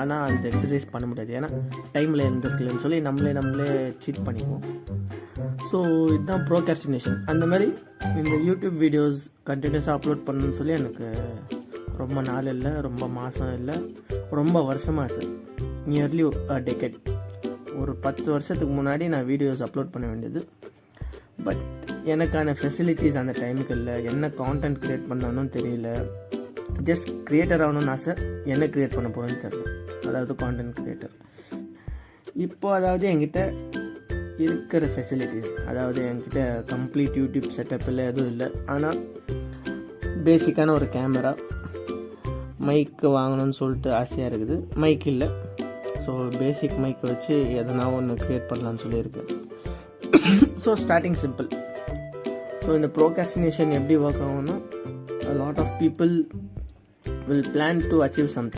ஆனால் அந்த எக்ஸசைஸ் பண்ண முடியாது. ஏன்னா டைமில் எழுந்திருக்கலன்னு சொல்லி நம்மளே சீட் பண்ணிக்குவோம். ஸோ இதுதான் ப்ரோகாஸ்டினேஷன். அந்த மாதிரி இந்த யூடியூப் வீடியோஸ் கண்டினியூஸாக அப்லோட் பண்ணணும்னு சொல்லி எனக்கு ரொம்ப நாள் இல்லை, ரொம்ப மாதம் இல்லை, ரொம்ப வருஷமாக சார், நியர்லி டெக்கேட். ஒரு 10 வருஷத்துக்கு முன்னாடி நான் வீடியோஸ் அப்லோட் பண்ண வேண்டியது. பட் எனக்கான ஃபெசிலிட்டிஸ் அந்த டைமுக்கு இல்லை. என்ன கான்டென்ட் க்ரியேட் பண்ணணும்னு தெரியல. ஜஸ்ட் க்ரியேட்டர் ஆகணும்னு ஆசை, என்ன க்ரியேட் பண்ண போகிறேன்னு தெரியல. அதாவது கான்டென்ட் க்ரியேட்டர். இப்போ அதாவது என்கிட்ட இருக்கிற ஃபெசிலிட்டிஸ், அதாவது என்கிட்ட கம்ப்ளீட் யூடியூப் செட்டப் இல்லை, எதுவும் இல்லை. ஆனால் பேசிக்கான ஒரு கேமரா, மைக்கு வாங்கணும்னு சொல்லிட்டு ஆசையாக இருக்குது. மைக் இல்லை. ஸோ பேசிக் மைக்கை வச்சு எதனா ஒன்று க்ரியேட் பண்ணலான்னு சொல்லியிருக்கேன். So starting simple. ஸோ இந்த ப்ரோகாஸ்டினேஷன் எப்படி ஒர்க் ஆகும்னா, a lot of people will plan to achieve something.